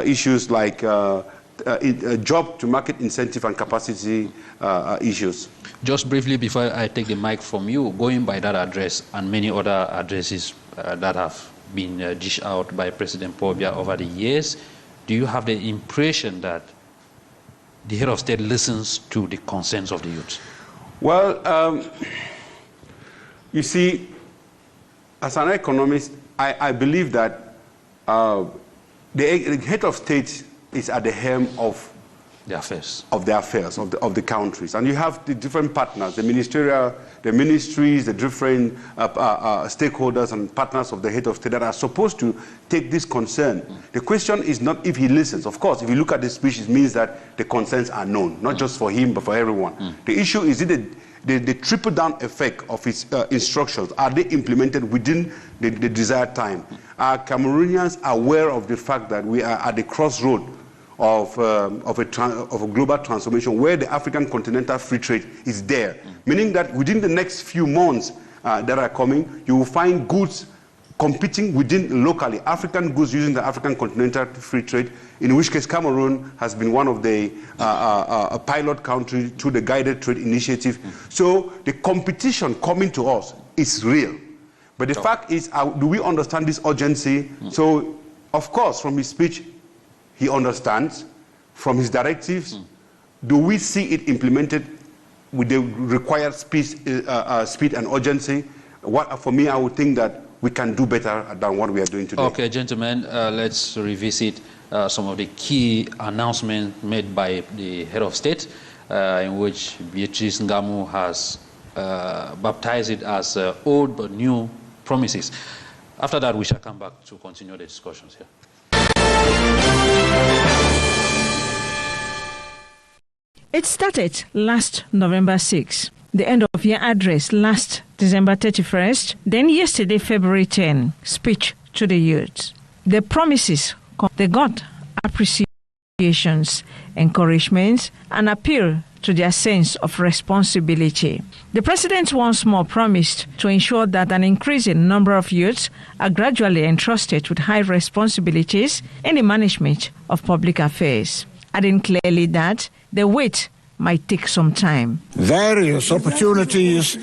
issues like job to market incentive and capacity issues. Just briefly before I take the mic from you, going by that address and many other addresses that have been dished out by President Paul Biya over the years, do you have the impression that the head of state listens to the concerns of the youth? Well, you see, as an economist, I believe that the head of state is at the helm of the affairs of the countries, and you have the different partners, the ministries, the different stakeholders and partners of the head of state that are supposed to take this concern. The question is not if he listens. Of course, if you look at the speech, it means that the concerns are known, not just for him but for everyone. The issue is the triple-down effect of his instructions. Are they implemented within the desired time? Are Cameroonians aware of the fact that we are at the crossroad of a global transformation where the African continental free trade is there? Meaning that within the next few months that are coming, you will find goods competing within locally, African goods using the African continental free trade, in which case Cameroon has been one of the pilot countries to the guided trade initiative. So the competition coming to us is real. But the fact is, do we understand this urgency? So, of course, from his speech, he understands. From his directives, do we see it implemented with the required speed and urgency? For me, I would think that we can do better than what we are doing today. Okay, gentlemen, let's revisit some of the key announcements made by the head of state, in which Beatrice Ngamu has baptized it as old but new promises. After that, we shall come back to continue the discussions here. It started last November 6, the end of year address last December 31st, then yesterday, February 10, speech to the youth. The promises, they got appreciations, encouragements, and appeal to their sense of responsibility. The president once more promised to ensure that an increasing number of youths are gradually entrusted with high responsibilities in the management of public affairs, adding clearly that the wait might take some time. Various opportunities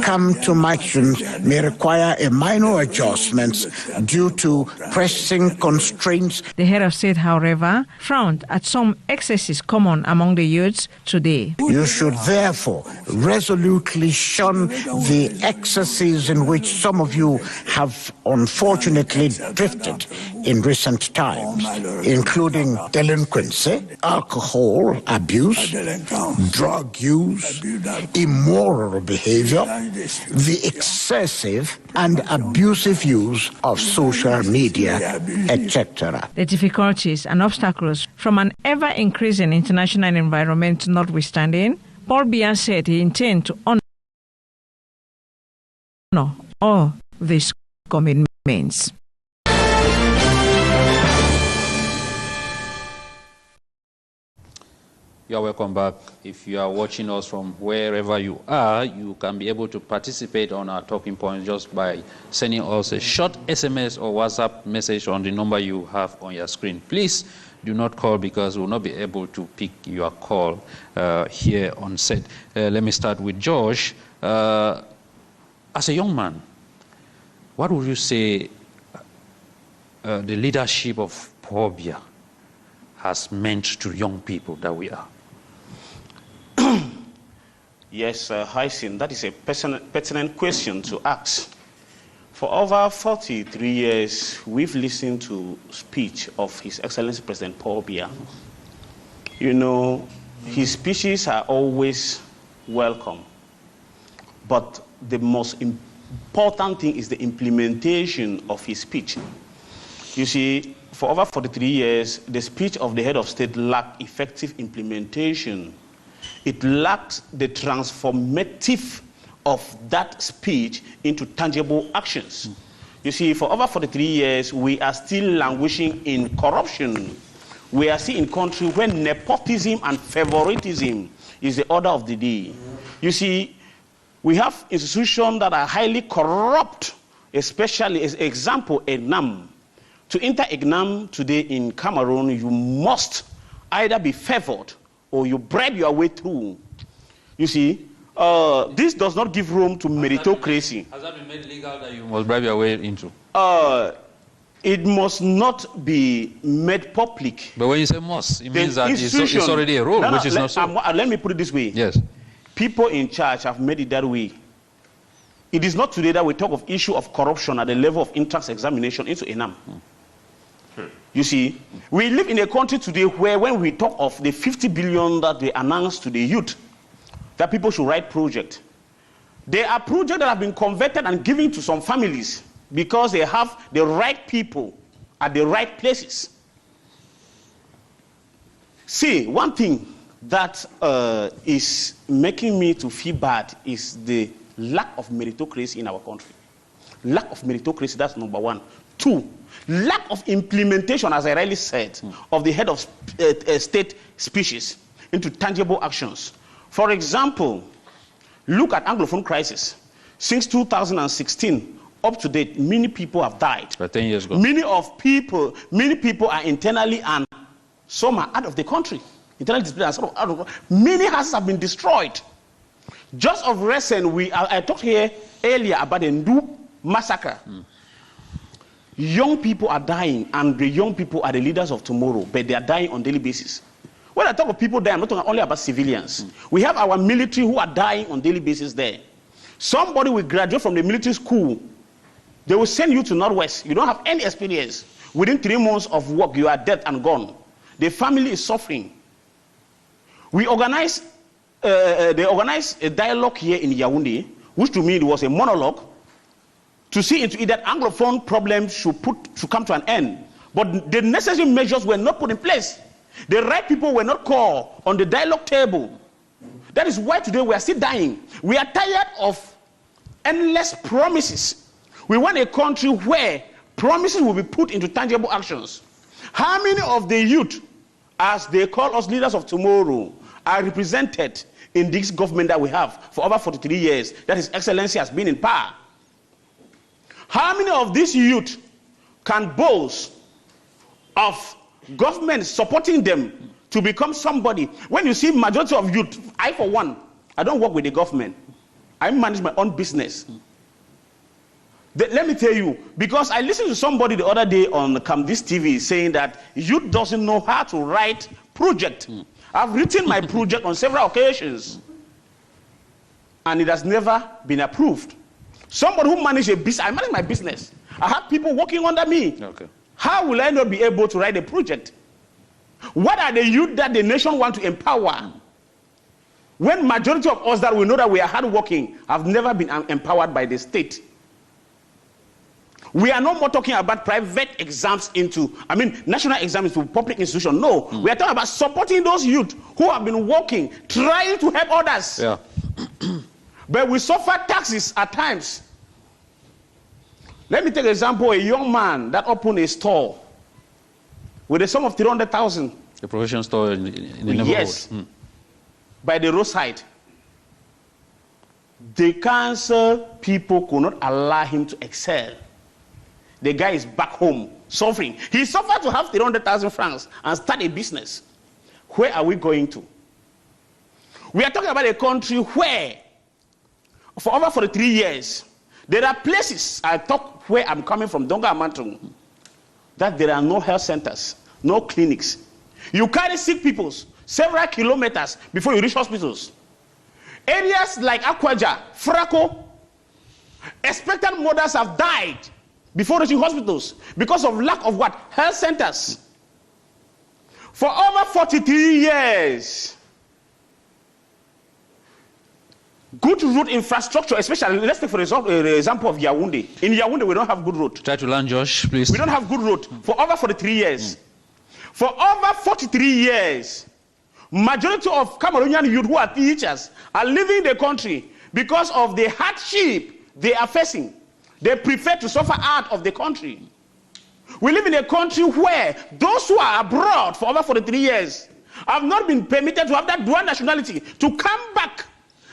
come to merchants may require a minor adjustments due to pressing constraints. The head of state, however, frowned at some excesses common among the youths today. You should therefore resolutely shun the excesses in which some of you have unfortunately drifted in recent times, including delinquency, alcohol abuse, drug use, immoral behavior, the excessive and abusive use of social media, etc. The difficulties and obstacles from an ever-increasing international environment notwithstanding, Paul Biya said he intends to honor all these commitments. You are welcome back. If you are watching us from wherever you are, you can be able to participate on our talking points just by sending us a short SMS or WhatsApp message on the number you have on your screen. Please do not call because we will not be able to pick your call here on set. Let me start with Josh. As a young man, what would you say the leadership of Paul Biya has meant to young people that we are? Yes, Hyncenth, that is a pertinent question to ask. For over 43 years, we've listened to speech of His Excellency President Paul Biya. You know, his speeches are always welcome, but the most important thing is the implementation of his speech. You see, for over 43 years, the speech of the head of state lacked effective implementation. It lacks the transformative of that speech into tangible actions. You see, for over 43 years, we are still languishing in corruption. We are still in a country where nepotism and favoritism is the order of the day. You see, we have institutions that are highly corrupt, especially, as example, ENAM. To enter exam today in Cameroon, you must either be favored or you bribe your way through. You see, this does not give room to meritocracy. Has that been made legal that you must bribe your way into? It must not be made public. But when you say must, it means that it's already a rule, which is not so. Let me put it this way. Yes. People in charge have made it that way. It is not today that we talk of issue of corruption at the level of entrance examination into ENAM. You see, we live in a country today where when we talk of the 50 billion that they announced to the youth, that people should write projects. There are projects that have been converted and given to some families because they have the right people at the right places. See, one thing that is making me to feel bad is the lack of meritocracy in our country. Lack of meritocracy, that's number one. Two, lack of implementation, as I rightly said, of the head of state speeches into tangible actions. For example, look at Anglophone crisis. Since 2016, up to date, many people have died. But 10 years ago. Many people are internally and some are out of the country. Internally displaced and some are out of the country. Many houses have been destroyed. Just of recent, I talked here earlier about the Ndu massacre. Young people are dying, and the young people are the leaders of tomorrow, but they are dying on a daily basis. When I talk of people dying, I'm not talking only about civilians. We have our military who are dying on a daily basis there. Somebody will graduate from the military school. They will send you to Northwest. You don't have any experience. Within 3 months of work, you are dead and gone. The family is suffering. They organized a dialogue here in Yaoundé, which to me was a monologue, to see into it that Anglophone problems should come to an end. But the necessary measures were not put in place. The right people were not called on the dialogue table. That is why today we are still dying. We are tired of endless promises. We want a country where promises will be put into tangible actions. How many of the youth, as they call us leaders of tomorrow, are represented in this government that we have for over 43 years, that His Excellency has been in power? How many of these youth can boast of government supporting them to become somebody? When you see majority of youth, I for one, I don't work with the government. I manage my own business. Let me tell you, because I listened to somebody the other day on this TV saying that youth doesn't know how to write project. I've written my project on several occasions, and it has never been approved. Somebody who manage a business, I manage my business. I have people working under me. Okay. How will I not be able to write a project? What are the youth that the nation want to empower? When majority of us that we know that we are hardworking have never been empowered by the state. We are no more talking about private exams national exams into public institutions. No, we are talking about supporting those youth who have been working, trying to help others. Yeah. But we suffer taxes at times. Let me take an example, a young man that opened a store with a sum of 300,000. A provision store in the neighborhood. Yes, by the roadside. The council people could not allow him to excel. The guy is back home, suffering. He suffered to have 300,000 francs and start a business. Where are we going to? We are talking about a country where, for over 43 years, there are places, I talk where I'm coming from, Donga Amantung, that there are no health centers, no clinics. You carry sick people several kilometers before you reach hospitals. Areas like Akwaja, Frako, expectant mothers have died before reaching hospitals because of lack of what? Health centers. For over 43 years, good road infrastructure, especially, let's take for example of Yaoundé. In Yaoundé, we don't have good road. Try to land, Josh, please. We don't have good road for over 43 years. For over 43 years, majority of Cameroonian youth who are teachers are leaving the country because of the hardship they are facing. They prefer to suffer out of the country. We live in a country where those who are abroad for over 43 years have not been permitted to have that dual nationality to come back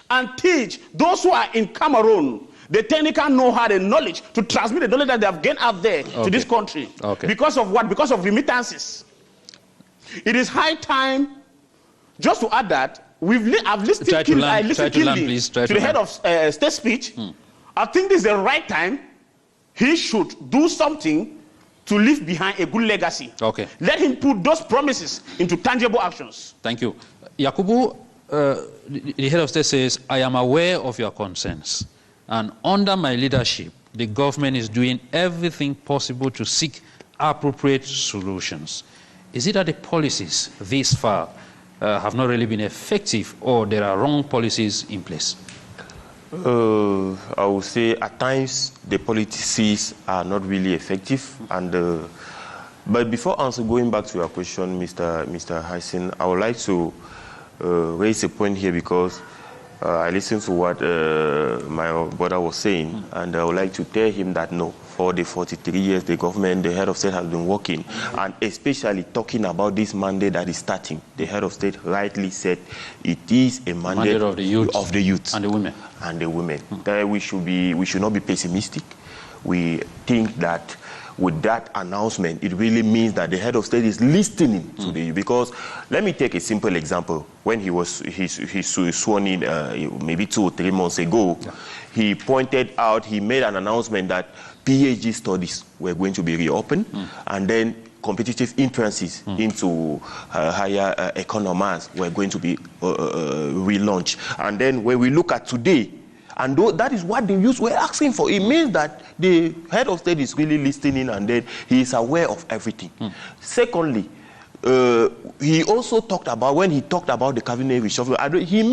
and teach those who are in Cameroon. the technical know-how, the knowledge to transmit the knowledge that they have gained out there to this country. Because of what? Because of remittances. It is high time, just to add that, I've listened to the head of state speech. I think this is the right time. He should do something to leave behind a good legacy. Let him put those promises into tangible actions. Thank you. Yakubu, the head of state says, I am aware of your concerns. And under my leadership, the government is doing everything possible to seek appropriate solutions. Is it that the policies this far have not really been effective, or there are wrong policies in place? I would say at times the policies are not really effective. And but before going back to your question, Mr. Hyncenth, I would like to raise a point here, because I listened to what my brother was saying, and I would like to tell him that no, for the 43 years the government, the head of state has been working, and especially talking about this mandate that is starting. The head of state rightly said it is a mandate of the youth and the women. And the women. We should not be pessimistic. We think that with that announcement, it really means that the head of state is listening to the youth. Because let me take a simple example. When he was sworn in maybe 2 or 3 months ago, he pointed out, he made an announcement that PhD studies were going to be reopened, and then competitive entrances into higher economies were going to be relaunched. And then when we look at today, and that is what the youth were asking for. It means that the head of state is really listening, and then he is aware of everything. Secondly, he also talked about, when he talked about the cabinet reshuffle, he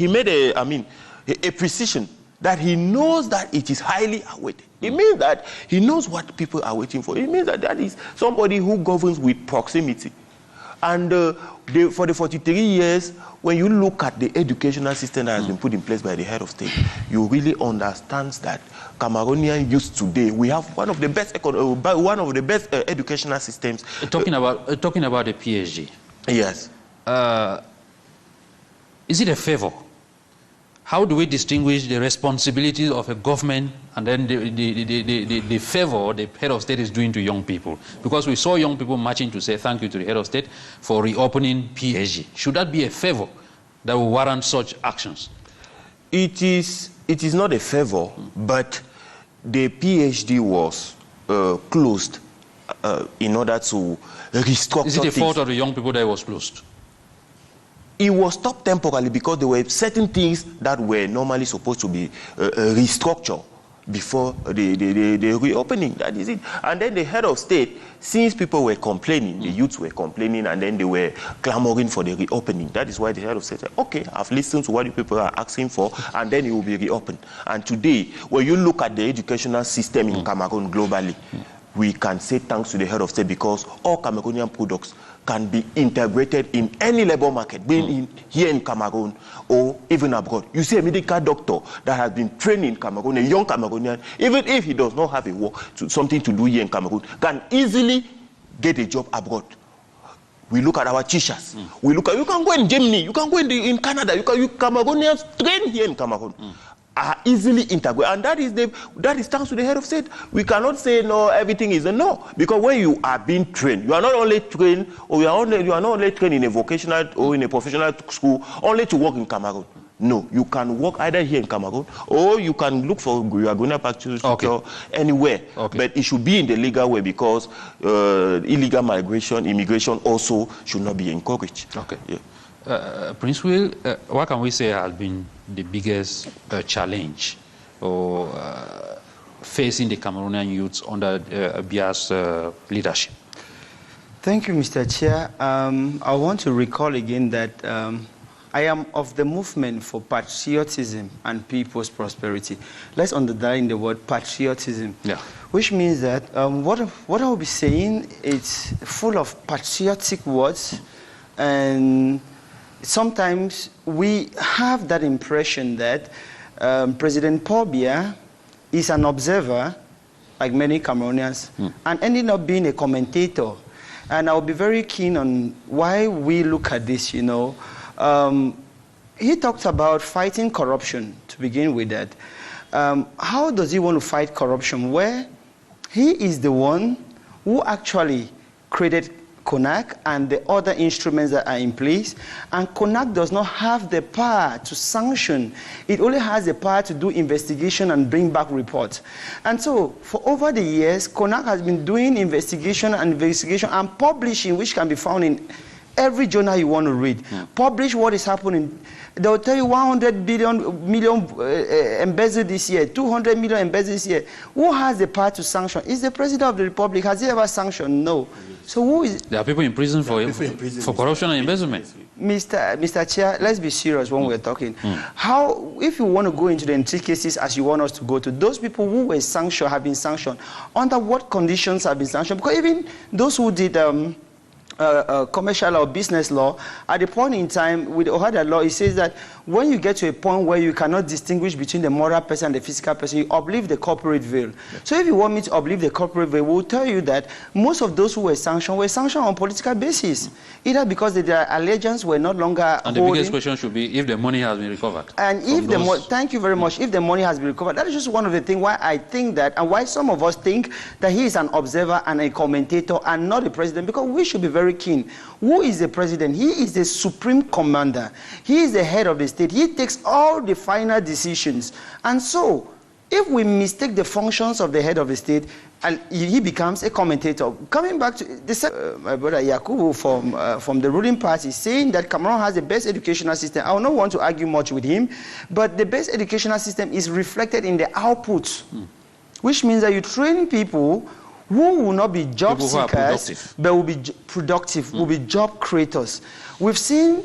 made a precision that he knows that it is highly awaited. It means that he knows what people are waiting for. It means that that is somebody who governs with proximity. And for the 43 years, when you look at the educational system that has been put in place by the head of state, you really understand that Cameroonian youth today, we have one of the best educational systems. Talking about the PhD. Yes. Is it a favor? How do we distinguish the responsibilities of a government and then the favor the head of state is doing to young people? Because we saw young people marching to say thank you to the head of state for reopening PhD. Should that be a favor that will warrant such actions? It is not a favor, but the PhD was closed in order to restructure. Is it the fault of the young people that it was closed? It was stopped temporarily because there were certain things that were normally supposed to be restructured before the reopening. That is it. And then the head of state, since people were complaining, the youths were complaining, and then they were clamoring for the reopening. That is why the head of state said, okay, I've listened to what the people are asking for, and then it will be reopened. And today, when you look at the educational system in Cameroon globally, we can say thanks to the head of state, because all Cameroonian products can be integrated in any labor market, being here in Cameroon or even abroad. You see a medical doctor that has been trained in Cameroon, a young Cameroonian, even if he does not have a work, something to do here in Cameroon, can easily get a job abroad. We look at our teachers. We look at, you can go in Germany, you can go in Canada, you Cameroonians train here in Cameroon are easily integrated, and that is thanks to the head of state. We cannot say no, everything is a no, because when you are being trained, you are not only trained, or you are not only trained in a vocational or in a professional school only to work in Cameroon. No, you can work either here in Cameroon, or you can look for you are going to practice anywhere. But it should be in the legal way, because illegal immigration also should not be encouraged. Prince Will, what can we say has been the biggest challenge or facing the Cameroonian youths under BIYA's leadership? Thank you, Mr. Chia. I want to recall again that I am of the movement for patriotism and people's prosperity. Let's underline the word patriotism, which means that what I will be saying is full of patriotic words, and sometimes we have that impression that President Paul Biya is an observer, like many Cameroonians, and ended up being a commentator. And I'll be very keen on why we look at this, you know. He talked about fighting corruption, to begin with that. how does he want to fight corruption where he is the one who actually created CONAC and the other instruments that are in place, and CONAC does not have the power to sanction. It only has the power to do investigation and bring back reports. And so, for over the years, CONAC has been doing investigation and publishing, which can be found in every journal you want to read. Publish what is happening. They will tell you 100 million embezzled this year, 200 million embezzled this year. Who has the power to sanction? Is the President of the Republic. Has he ever sanctioned? No. So who is... There are people in prison for corruption and embezzlement. Mr. Chia, let's be serious when we're talking. How, if you want to go into the intricacies as you want us to go to, those people who were sanctioned have been sanctioned. Under what conditions have been sanctioned? Because even those who did... commercial or business law, at the point in time with Ohada law, it says that when you get to a point where you cannot distinguish between the moral person and the physical person, you uplift the corporate veil. So if you want me to uplift the corporate veil, we'll tell you that most of those who were sanctioned on political basis, either because their allegiance were no longer And the biggest question should be if the money has been recovered. And if the money, thank you very much, if the money has been recovered, that is just one of the things why I think that, and why some of us think that he is an observer and a commentator and not a president, because we should be very keen. Who is the president? He is the supreme commander. He is the head of the state. He takes all the final decisions. And so, if we mistake the functions of the head of the state, and he becomes a commentator. Coming back to my brother Yakubu from the ruling party, saying that Cameroon has the best educational system. I will not want to argue much with him, but the best educational system is reflected in the output, which means that you train people who will not be job seekers, but will be productive, will be job creators. We've seen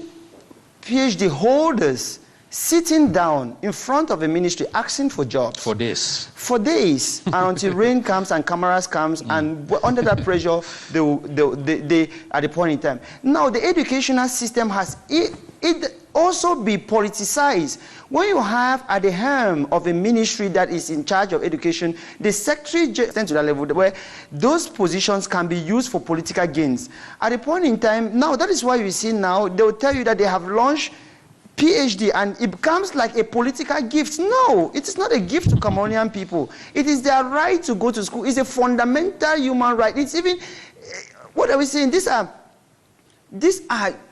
PhD holders sitting down in front of a ministry asking for jobs. For days. For days, and until rain comes and cameras comes, and under that pressure, they at the point in time. Now, the educational system has it also be politicized. When you have at the helm of a ministry that is in charge of education, the secretary gets to that level where those positions can be used for political gains. At the point in time, now that is why you see now, they will tell you that they have launched PhD and it becomes like a political gift. No, it is not a gift to Cameroonian people. It is their right to go to school. It's a fundamental human right. It's even, what are we saying? These are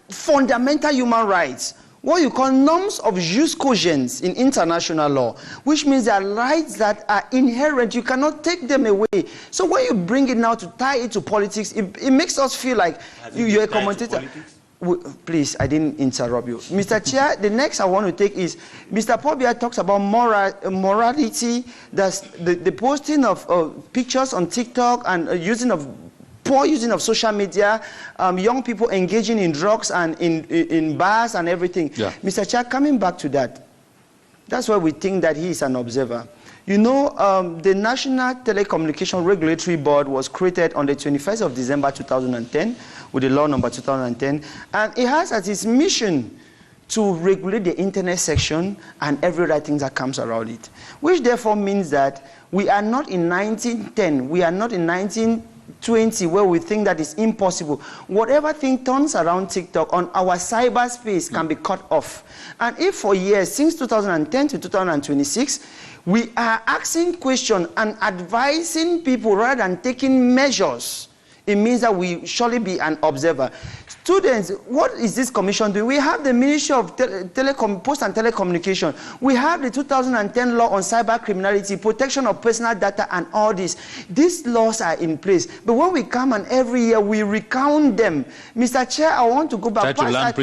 fundamental human rights. What you call norms of jus cogens in international law, which means there are rights that are inherent. You cannot take them away. So when you bring it now to tie it to politics, it makes us feel like you're a commentator. Please, I didn't interrupt you. Mr. Chia, the next I want to take is, Mr. Pobia talks about morality, that's the posting of pictures on TikTok and poor using of social media, young people engaging in drugs and in bars and everything. Yeah. Mr. Chia, coming back to that, that's why we think that he is an observer. You know, the National Telecommunication Regulatory Board was created on the 21st of December 2010 with the law number 2010, and it has as its mission to regulate the internet section and every other thing that comes around it, which therefore means that we are not in 1910, we are not in 1920 where we think that is impossible. Whatever thing turns around TikTok on our cyberspace can be cut off. And if for years, since 2010 to 2026, we are asking questions and advising people rather than taking measures, it means that we surely be an observer. Students, what is this commission doing? We have the Ministry of Post and Telecommunication. We have the 2010 law on cyber criminality, protection of personal data, and all this. These laws are in place. But when we come and every year we recount them, Mr. Chair, I want to go back. Try to learn,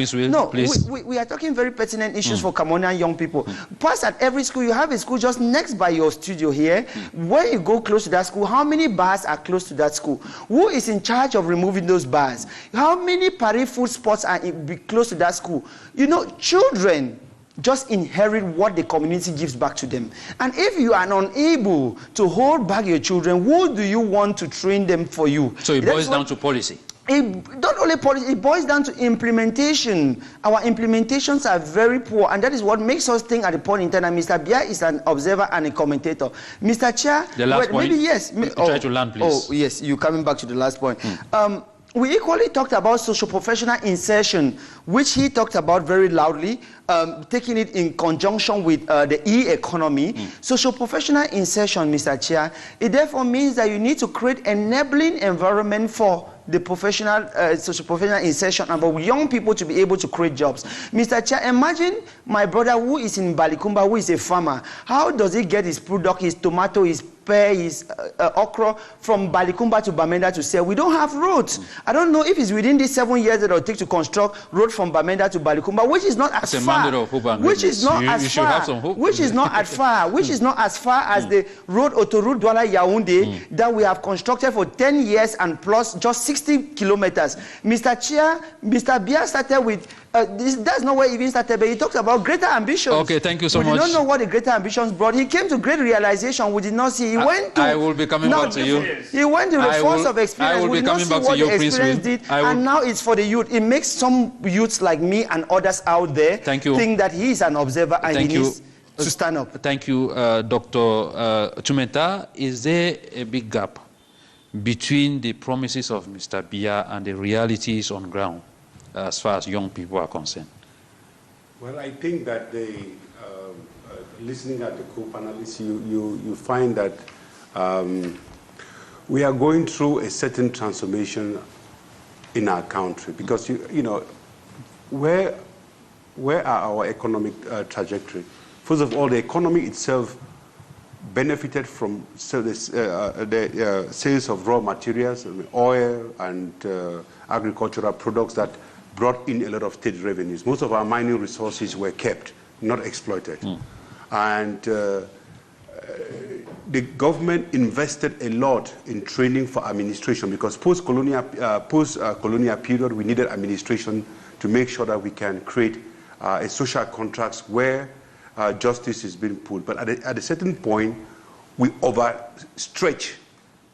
please. We are talking very pertinent issues for Cameroonian young people. Past at every school, you have a school just next by your studio here. When you go close to that school, how many bars are close to that school? Who is in charge of removing those bars? How many food spots are close to that school? You know, children just inherit what the community gives back to them. And if you are unable to hold back your children, who do you want to train them for you? So it boils down to policy. Not only policy, it boils down to implementation. Our implementations are very poor, and that is what makes us think at the point in time that Mr. Bia is an observer and a commentator. Mr. Chair, the last point. Maybe yes. Try to learn, please. Oh, yes, you're coming back to the last point. we equally talked about socio-professional insertion, which he talked about very loudly, taking it in conjunction with the e-economy. Socio-professional insertion, Mr. Chia, it therefore means that you need to create enabling environment for the professional, socio-professional insertion and for young people to be able to create jobs. Mr. Chia, imagine my brother who is in Balikumba, who is a farmer. How does he get his product, his tomato, his pear, his okra from Balikumba to Bamenda to sell? We don't have roads. I don't know if it's within these 7 years that it'll take to construct road from Bamenda to Balikumba, which is not as far. Which is not as far. Which is not as far. Which is not as far as the road Autoroute Douala Yaoundé that we have constructed for 10 years and plus just 60 kilometers. Mr. Chia, Mr. Bia started with that's not where he even started, but he talks about greater ambitions. Okay, thank you so much. We don't know what the greater ambitions brought. He came to great realization. We did not see. He went to. I will be coming back to you. He went to the force of experience. I will be coming back to you, Prince. Did, and now it's for the youth. It makes some youths like me and others out there think that he is an observer and he needs to stand up. Thank you, Dr. Tumeta. Is there a big gap between the promises of Mr. Bia and the realities on ground as far as young people are concerned? Well, I think that listening at the co-panelists, you find that we are going through a certain transformation in our country because, you know, where are our economic trajectory? First of all, the economy itself benefited from the sales of raw materials, oil and agricultural products that brought in a lot of state revenues. Most of our mining resources were kept, not exploited. And the government invested a lot in training for administration because post-colonial period, we needed administration to make sure that we can create a social contracts where justice is being pulled. But at a certain point, we overstretch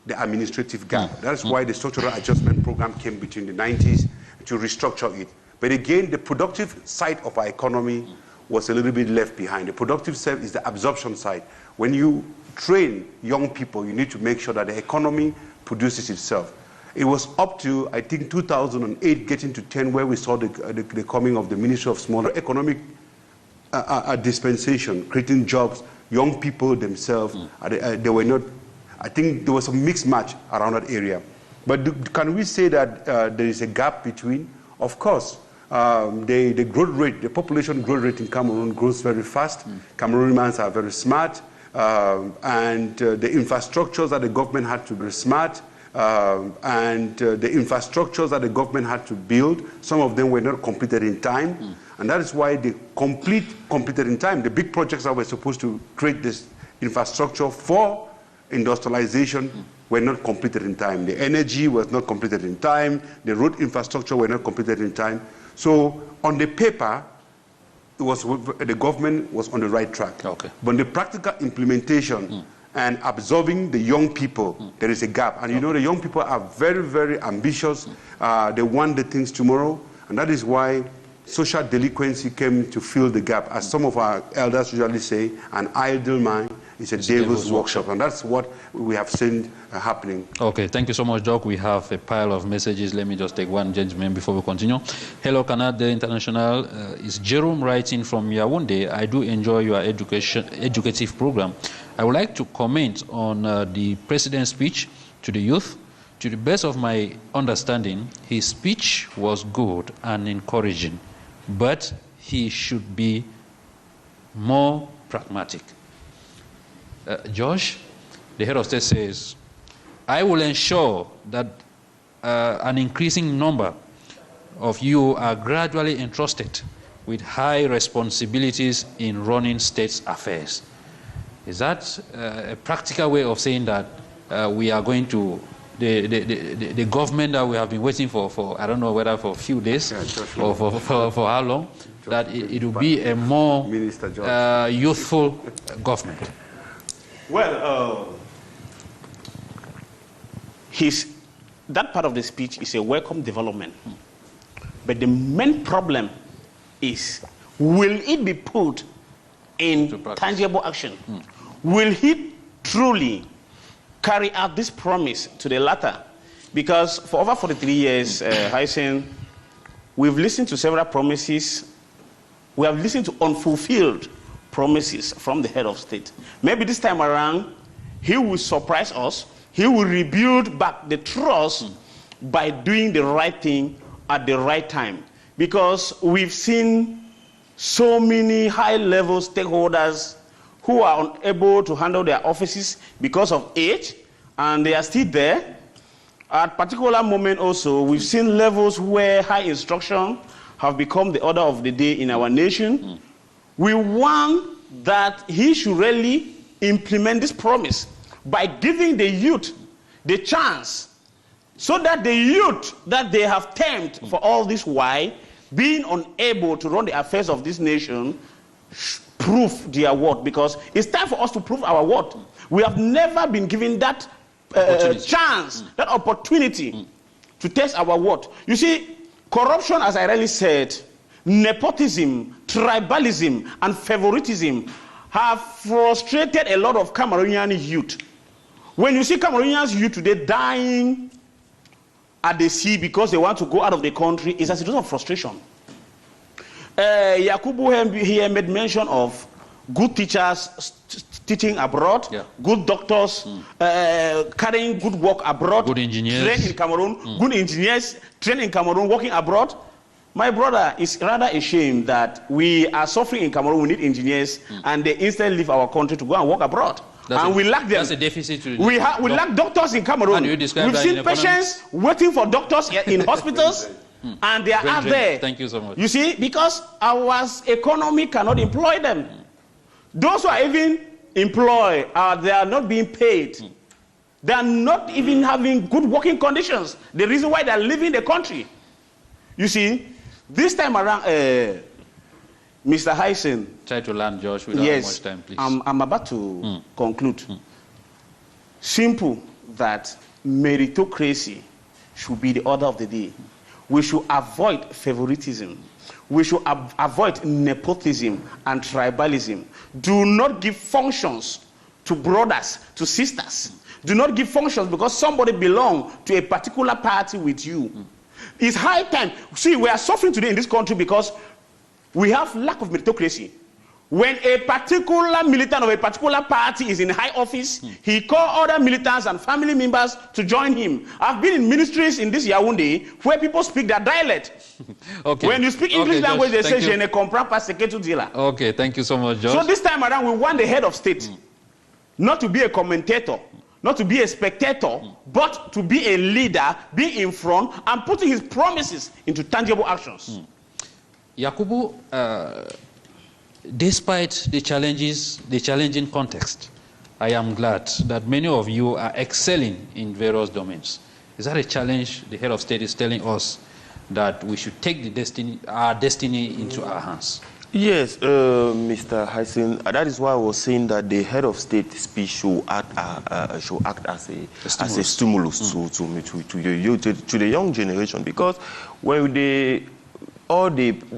the administrative gap. That's why the structural adjustment program came between the 90s to restructure it. But again, the productive side of our economy was a little bit left behind. The productive side is the absorption side. When you train young people, you need to make sure that the economy produces itself. It was up to, I think, 2008, getting to 10, where we saw the coming of the Ministry of Small Economic Dispensation, creating jobs. Young people themselves, they were not, I think there was a mixed match around that area. But can we say that there is a gap between? Of course. The growth rate, the population growth rate in Cameroon grows very fast. Cameroonians are very smart. And the infrastructures that the government had to be smart. And the infrastructures that the government had to build, some of them were not completed in time. And that is why they completed in time. The big projects that were supposed to create this infrastructure for industrialization were not completed in time. The energy was not completed in time. The road infrastructure were not completed in time. So on the paper, the government was on the right track. Okay. But the practical implementation and absorbing the young people, there is a gap. And you know, the young people are very, very ambitious. They want the things tomorrow. And that is why social delinquency came to fill the gap. As some of our elders usually say, an idle mind is a devil's workshop. And that's what we have seen happening. Okay, thank you so much, Doc. We have a pile of messages. Let me just take one gentleman before we continue. Hello, Canal International. It's Jerome writing from Yaoundé. I do enjoy your educative program. I would like to comment on the president's speech to the youth. To the best of my understanding, his speech was good and encouraging, but he should be more pragmatic. Josh, the head of state says, I will ensure that an increasing number of you are gradually entrusted with high responsibilities in running state's affairs. Is that a practical way of saying that we are going to, the government that we have been waiting for I don't know whether for a few days or for how long, that it will be a more youthful government? Well, that part of the speech is a welcome development. But the main problem is, will it be put in tangible action? Will he truly carry out this promise to the latter? Because for over 43 years, Hyncenth, we've listened to several promises. We have listened to unfulfilled promises from the head of state. Maybe this time around, he will surprise us. He will rebuild back the trust by doing the right thing at the right time. Because we've seen so many high-level stakeholders who are unable to handle their offices because of age, and they are still there. At particular moment also, we've seen levels where high instruction have become the order of the day in our nation. We want that he should really implement this promise by giving the youth the chance, so that the youth that they have tamed for all this while, being unable to run the affairs of this nation, prove their worth. Because it's time for us to prove our worth. We have never been given that chance, that opportunity to test our worth. You see, corruption, as I really said, nepotism, tribalism, and favoritism have frustrated a lot of Cameroonian youth. When you see Cameroonians youth today dying at the sea because they want to go out of the country, it's a situation of frustration. Yakubu here made mention of good teachers teaching abroad, good doctors carrying good work abroad, good engineers trained in Cameroon, good engineers trained in Cameroon working abroad. My brother, is rather ashamed that we are suffering in Cameroon. We need engineers, and they instead leave our country to go and work abroad. We lack them. That's a deficit. We lack doctors in Cameroon. We've seen patients waiting for doctors in hospitals, and they are out there. Thank you so much. You see, because our economy cannot employ them. Those who are even employed, they are not being paid. They are not even having good working conditions. The reason why they are leaving the country. You see, this time around, Mr. Hyncenth. Try to land, Josh, without much time, please. I'm about to conclude. Simple that meritocracy should be the order of the day. We should avoid favoritism. We should avoid nepotism and tribalism. Do not give functions to brothers, to sisters. Do not give functions because somebody belongs to a particular party with you. It's high time. See, we are suffering today in this country because we have lack of meritocracy. When a particular militant of a particular party is in high office, he calls other militants and family members to join him. I've been in ministries in this Yaoundé where people speak their dialect. Okay. When you speak English language, they say, "Je ne comprends pas ce que tu dis là." Okay, thank you so much, Josh. So this time around, we want the head of state not to be a commentator, not to be a spectator, but to be a leader, be in front, and putting his promises into tangible actions. Yakubu, despite the challenges, the challenging context, I am glad that many of you are excelling in various domains. Is that a challenge the head of state is telling us, that we should take our destiny into our hands? Yes, Mr. Hyncenth, that is why I was saying that the head of state speech should act as a stimulus to the young generation, because when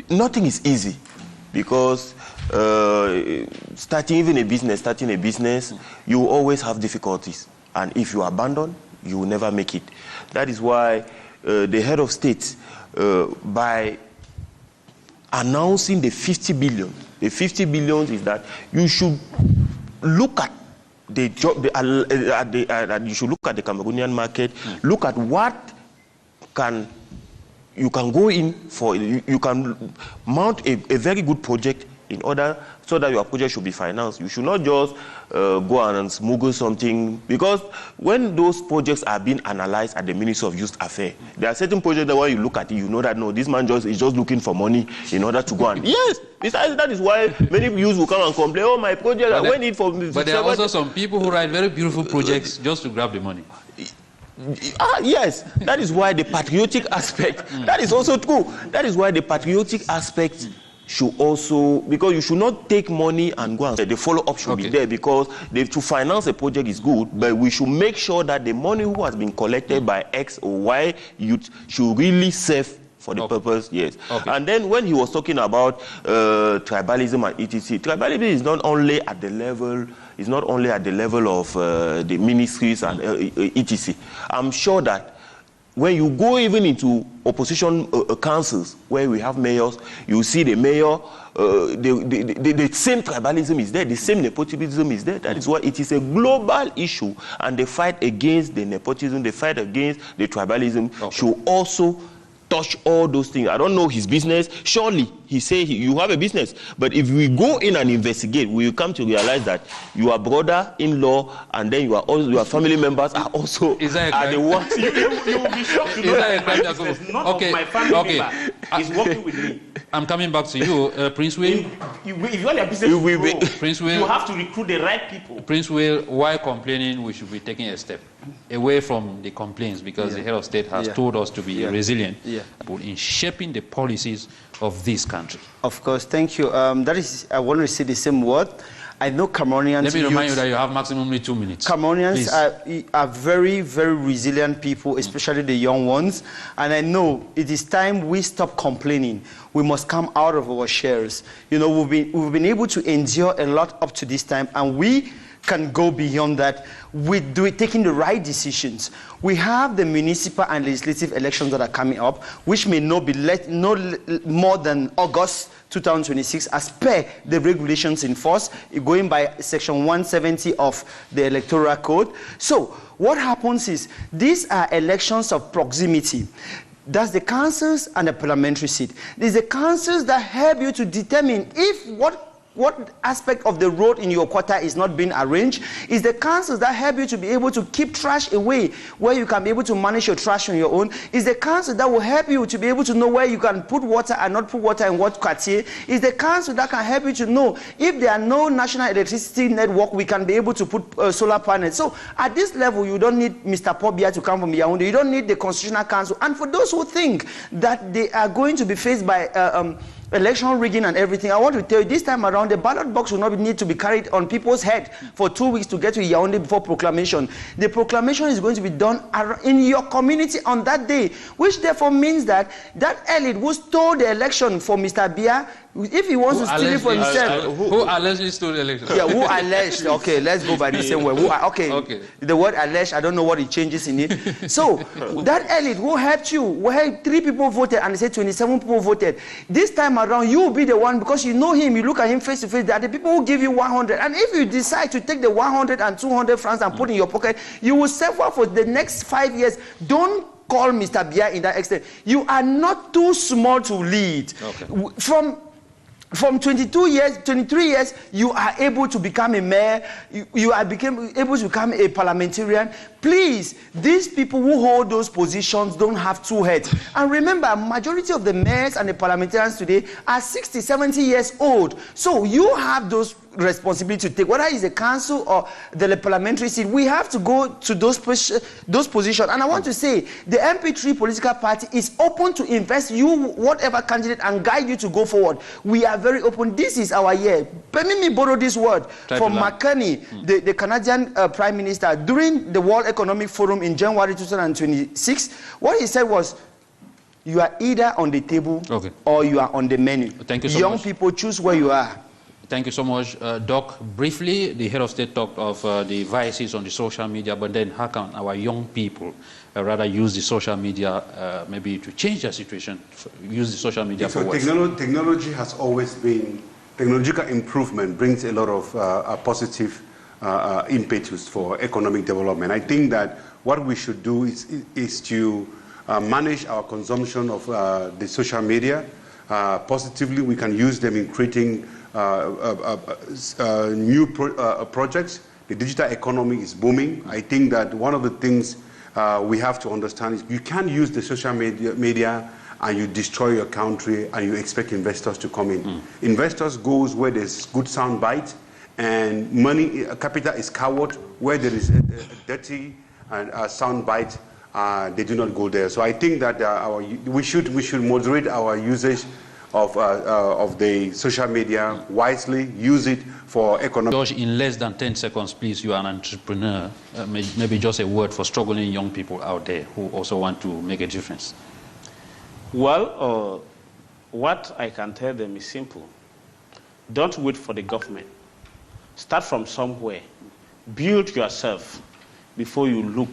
nothing is easy, because starting a business, you will always have difficulties, and if you abandon, you will never make it. That is why the head of state, by announcing the 50 billion. The 50 billion is that you should look at the job. You should look at the Cameroonian market. Look at what you can go in for. You can mount a very good project in order so that your project should be financed. You should not just go and smuggle something, because when those projects are being analyzed at the Ministry of Youth Affairs, there are certain projects that when you look at it, you know that no, this man is just looking for money in order to go and yes. Besides, that is why many youths will come and complain, oh, my project, I went in for. But there are also some people who write very beautiful projects just to grab the money. Yes, that is why the patriotic aspect, that is also true. That is why the patriotic aspect should also, because you should not take money and go and the follow-up should be there, because to finance a project is good, but we should make sure that the money who has been collected by X or Y youth should really serve for the purpose, yes. And then when he was talking about tribalism and etc., tribalism is not only at the level, of the ministries and etc. I'm sure that when you go even into opposition councils where we have mayors, you see the mayor, the same tribalism is there, the same nepotism is there. That is why it is a global issue, and the fight against the nepotism, the fight against the tribalism should also touch all those things. I don't know his business. Surely he say you have a business, but if we go in and investigate, we will come to realize that your brother-in-law and then your family members are also are the ones. You will be shocked to know that none of my family member is working with me. I'm coming back to you, Prince Will. If you want your business to grow, Prince Will, you have to recruit the right people. Prince Will, while complaining, we should be taking a step away from the complaints, because the head of state has told us to be resilient in shaping the policies of this country. Of course, thank you. That is, I want to say the same word. I know Cameroonians... Let me remind you that you have maximum 2 minutes. Cameroonians are very, very resilient people, especially the young ones. And I know it is time we stop complaining. We must come out of our shares. You know, we've been able to endure a lot up to this time, and we can go beyond that with taking the right decisions. We have the municipal and legislative elections that are coming up, which may not be no more than August 2026 as per the regulations in force, going by section 170 of the Electoral Code. So what happens is, these are elections of proximity. That's the councils and the parliamentary seat. There's the councils that help you to determine if what aspect of the road in your quarter is not being arranged. Is the councils that help you to be able to keep trash away, where you can be able to manage your trash on your own. Is the council that will help you to be able to know where you can put water and not put water in what quartier. Is the council that can help you to know if there are no national electricity network, we can be able to put solar panels. So at this level, you don't need Mr. Pobia to come from Yaoundé. You don't need the Constitutional Council. And for those who think that they are going to be faced by election rigging and everything, I want to tell you, this time around, the ballot box will not need to be carried on people's head for 2 weeks to get to Yaoundé before proclamation. The proclamation is going to be done in your community on that day, which therefore means that that elite who stole the election for Mr. Biya, if he wants to steal it for himself... Who allegedly stole the election? Yeah, who alleged. Okay, let's go by the same way. Okay. The word alleged, I don't know what it changes in it. So, that elite who helped you, where 3 people voted and they said 27 people voted, this time around, you will be the one, because you know him, you look at him face to face, they are the people who give you 100. And if you decide to take the 100 and 200 francs and put in your pocket, you will suffer for the next 5 years. Don't call Mr. Biya in that extent. You are not too small to lead. Okay. From 23 years, you are able to become a mayor, you are able to become a parliamentarian. Please, these people who hold those positions don't have 2 heads. And remember, majority of the mayors and the parliamentarians today are 60, 70 years old. So you have those responsibility to take, whether it's the council or the parliamentary seat. We have to go to those positions. And I want to say, the MP3 political party is open to invest you, whatever candidate, and guide you to go forward. We are very open. This is our year. Permit me borrow this word from McCartney, the Canadian Prime Minister, during the World Economic Forum in January 2026. What he said was, you are either on the table or you are on the menu. Thank you so Young much. people, choose where you are. Thank you so much, Doc. Briefly, the head of state talked of the vices on the social media, but then how can our young people rather use the social media maybe to change their situation, use the social media for what? Technology has always been, technological improvement brings a lot of positive impetus for economic development. I think that what we should do is to manage our consumption of the social media positively. We can use them in creating new projects. The digital economy is booming. I think that one of the things we have to understand is you can't use the social media and you destroy your country and you expect investors to come in. Investors goes where there's good sound bite, and money, capital is coward. Where there is a dirty and sound bite, they do not go there. So I think that we should moderate our usage of the social media wisely, use it for economic... George, in less than 10 seconds, please, you are an entrepreneur. Maybe just a word for struggling young people out there who also want to make a difference. Well, what I can tell them is simple. Don't wait for the government. Start from somewhere. Build yourself before you look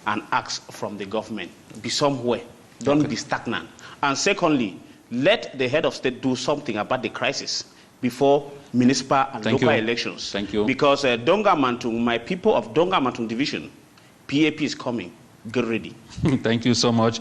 and ask from the government. Be somewhere. Don't be stagnant. And secondly, let the head of state do something about the crisis before municipal and local elections. Thank you. Because Donga Mantung, my people of Donga Mantung division, PAP is coming. Get ready. Thank you so much.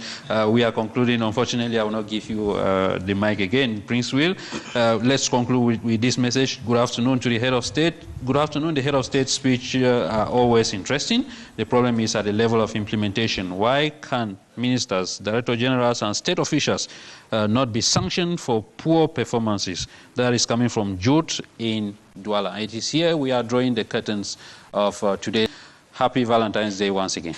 We are concluding. Unfortunately, I will not give you the mic again, Prince Will. Let's conclude with this message. Good afternoon to the head of state. Good afternoon. The head of state speech are always interesting. The problem is at the level of implementation. Why can ministers, director generals, and state officials not be sanctioned for poor performances? That is coming from Jude in Douala. It is here we are drawing the curtains of today. Happy Valentine's Day once again.